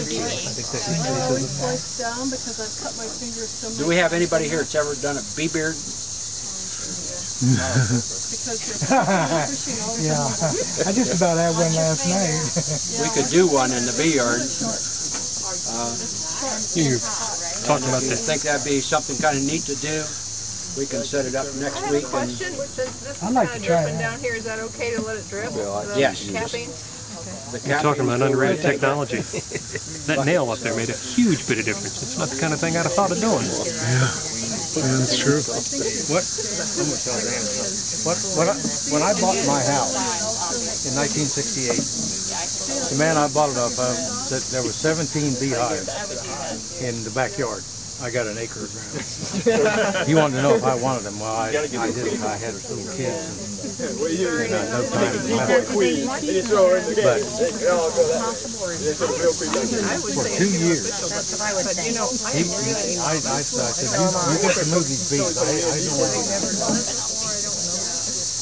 Do we have anybody here that's ever done a bee beard? Yeah, I just about had one last night. We could do one in the bee yard. You're talking about If you think that'd be something kind of neat to do, we can set it up next week. Since this is I'd like to try dripping that. down here, is that okay to let it drip? Yes. Capping? You're talking about underrated technology. That nail up there made a huge bit of difference. It's not the kind of thing I'd have thought of doing. Yeah, that's true. When I bought my house in 1968, the man I bought it off of said there were 17 beehives in the backyard. I got an acre of ground. He wanted to know if I wanted them. Well, I didn't. I had little kids and no time to mess with them. But for 2 years, I said, you get to move these bees. I don't want to.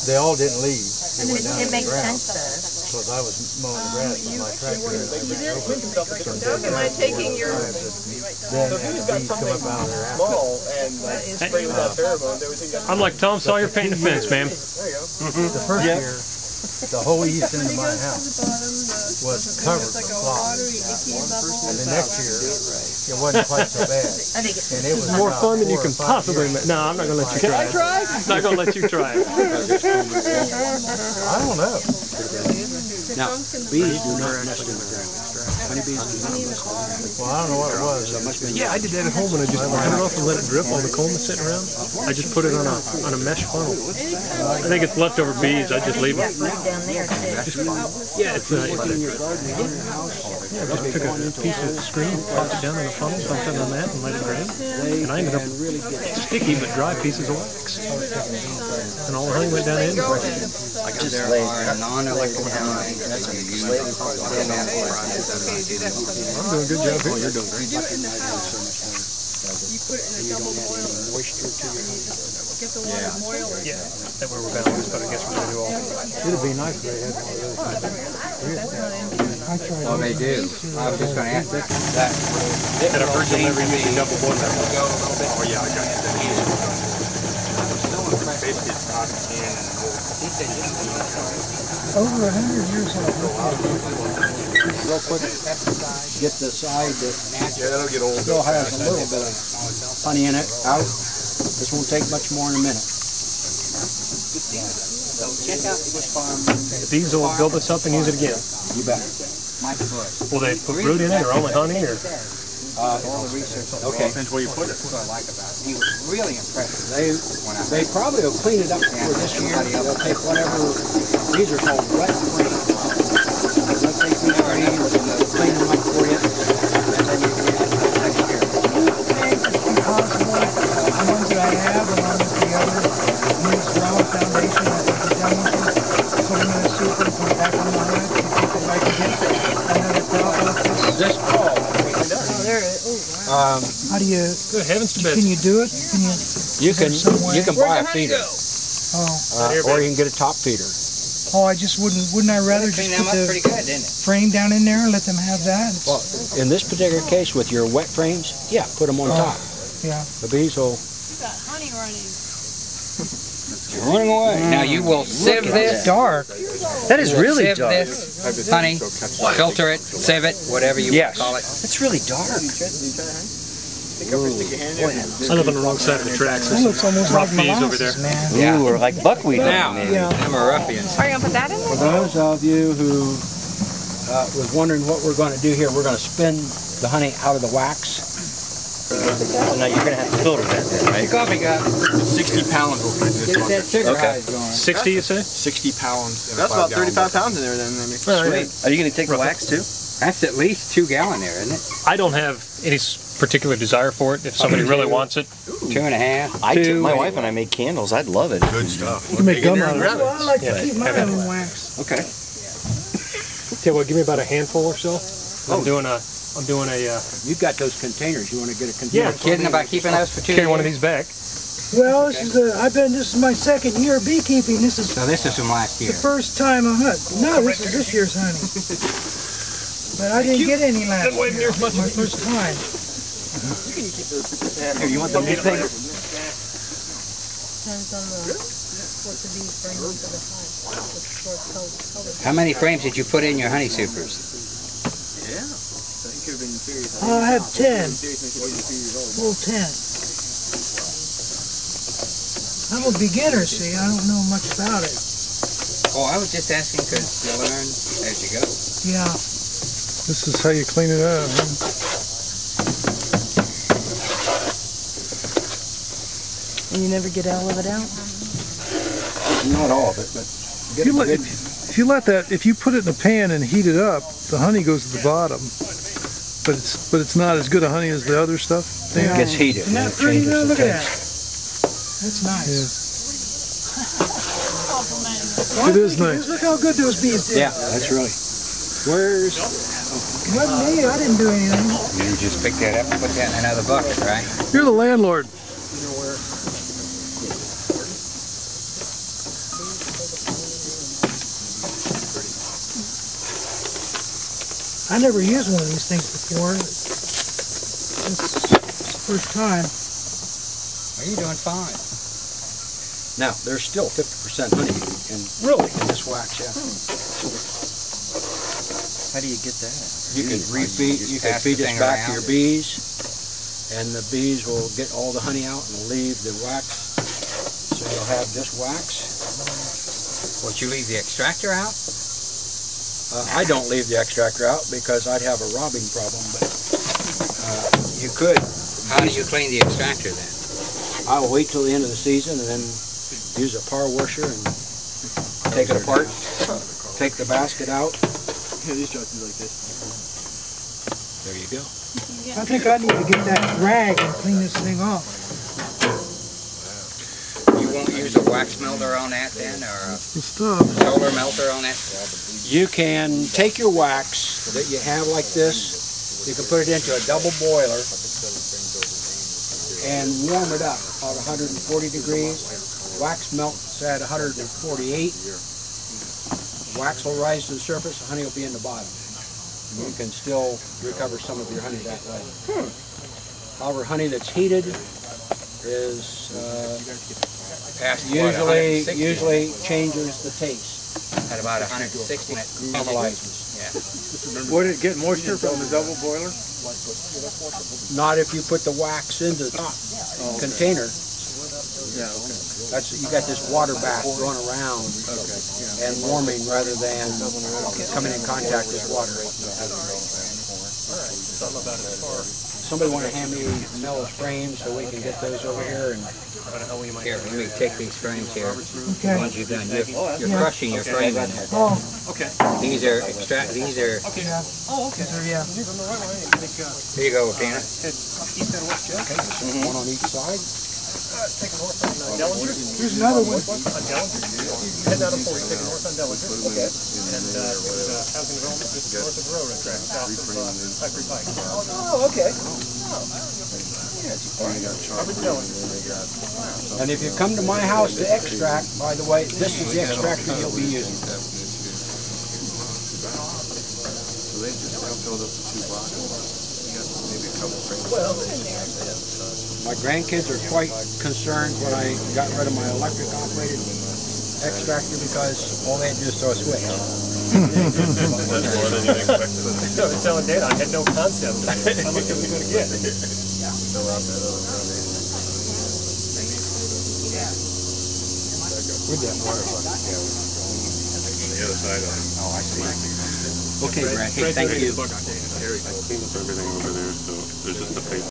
They all didn't leave. They went down It to the makes ground. sense though. Because I was mowing the grass with my tractor and I ran over it. Doug, am I taking your... Then as the bees come up out of their apple. I'm like Tom Sawyer painting a fence, ma'am. The first year, the whole east end of my house was covered with flowers. And the next year, it wasn't quite so bad. And it was More about fun than you 4 can or 5 possibly years. make. No, I'm not going to let you try it. Not going to let you try it. I don't know. Now, bees do not nest in the ground. Honeybees do not nest in the ground. Well, I don't know what it was. Yeah, I did that at home and I just turn it off and let it drip while the comb is sitting around. I just put it on a mesh funnel. I think it's leftover bees. I just leave them. Down there too. Yeah, it's just took a piece of screen, popped it down in a funnel, dumped it on that, and let it drain. And I ended up with sticky but dry pieces of wax. And all the honey went down in. There are non-electrical lines. I'm doing a good job here. You're doing great. You put it in a double boil. Moisture to your honey. Get the water boiling. Yeah, that way we're balanced, but I guess we're going to do all. It'd be nice if they had one of those. I tried. Oh, they do. I was just going to ask this. Had I heard you'll never use a double boiler? Oh yeah, I got it. Over 100 years old. Real quick, get the side that still has a little bit of honey in it out. This won't take much more than a minute. Check out this farm. The bees will build this up and use it again. You bet. Will they put brood in it or only honey? Or? All the research. Okay. Depends where you put it. That's what I like about it. He was really impressed. They probably will clean it up for this year. They'll take whatever. These are called wet frames. They'll take these frames and clean them up for you, and then you can get it next year. Impossible. The ones that I have, along with the other new Flower Foundation, I think the demo put them in a super and put it back on the hive. You think that I can get another crop like this? This fall. How do you? Good heavens to bed. Can you do it? Can you? You can buy a feeder, Oh, or you can get a top feeder. oh, I just wouldn't I rather just put the good, didn't it? frame down in there and let them have that? Well, in this particular case with your wet frames, yeah, put them on top. Yeah. The bees will. Honey running. Running away. Now you will sieve this. Dark. That is really Sieve dark. this, honey, filter it, sieve it, whatever you want to call it. It's really dark. I live on the wrong side of the tracks. That looks almost like Rough bees over there. molasses, man. Yeah. Or like buckwheat. Now, Yeah. them are ruffians. Are you going to put that in For there? those of you who was wondering what we're going to do here, we're going to spin the honey out of the wax. So now you're going to have to filter that then, right? Your coffee cup. 60 pounds will fit in this Get that bucket. sugar Okay. highs going. 60, you say? 60 pounds. That's about 35 pounds in there then, maybe. Sweet. Are you going to take the wax too? That's at least 2 gallon there, isn't it? I don't have any particular desire for it. If somebody really wants it, 2.5. My wife and I make candles. I'd love it. Good stuff. You can make gum out of it. Grab it. Well, I like Yeah, to keep mine have it. in wax. Okay. okay, well, give me about a handful or so. I'm doing a. You've got those containers. You want to get a container? Yeah. Kidding about keeping those for 2 Carry years? one of these back. Well, this is my second year of beekeeping. This is So this is from last year. the first time I hunt. No, this is this year's honey. But I didn't get any last year. My first time. Here, you want the newspaper? Depends on what the bees bring into the hive. What sort of color. How many frames did you put in your honey supers? I have 10. Full 10. I'm a beginner, see. I don't know much about it. Oh, I was just asking because you learn as you go. Yeah. This is how you clean it up, huh? And you never get all of it out? Not all of it, but If you let that, if you put it in a pan and heat it up, the honey goes to the bottom. But it's not as good a honey as the other stuff. it gets heated. Isn't and that it pretty? changes the Look at that. taste. That's nice. It is nice. Look how good those bees did. Yeah, that's really. Where's? It wasn't me. I didn't do anything. You just pick that up and put that in another bucket, right? You're the landlord. I never used one of these things before. It's the first time. Are you doing fine? Now, there's still 50% honey in this wax, yeah. How do you get that? You can refeed. You can pass feed the this thing back to around. your bees, and the bees will get all the honey out and leave the wax. So you'll have this wax. Would you leave the extractor out? I don't leave the extractor out because I'd have a robbing problem, but you could. How do you clean the extractor then? I'll wait till the end of the season and then use a power washer and take it apart, take the basket out. There you go. I think I need to get that rag and clean this thing off. You won't use a wax melter on that then, or a The stuff. solar melter on that? You can take your wax that you have like this, you can put it into a double boiler and warm it up at 140 degrees. Wax melts at 148. Wax will rise to the surface, the honey will be in the bottom. You can still recover some of your honey that way. However, honey that's heated is past what, 160? usually changes the taste. At about 160, it Caramelizes. Yeah. Would it get moisture from the double boiler? Not if you put the wax into the top container. Yeah, okay. That's, you got this water bath going around and warming rather than coming in contact with water. Somebody want to hand me Mel's frames so we can get those over here? And Here, let me take these frames here. Okay. Once you're done, you're crushing your frame in. Oh, These are extract. These are. yeah. Oh, okay. Yeah. Here you go, Tina. one on each side. Here's another one. Oh, okay. And if you come to my house to extract, by the way, this is the extractor you'll be using. My grandkids are quite concerned when I got rid of my electric operated extractor because all they had to do is throw a switch. Telling Dana, I had no concept of how much it was going to get. Where'd that water go? The other side of it. Oh, I see. Okay, Brad. Hey, thank you. Everything over there, so there's just a paper.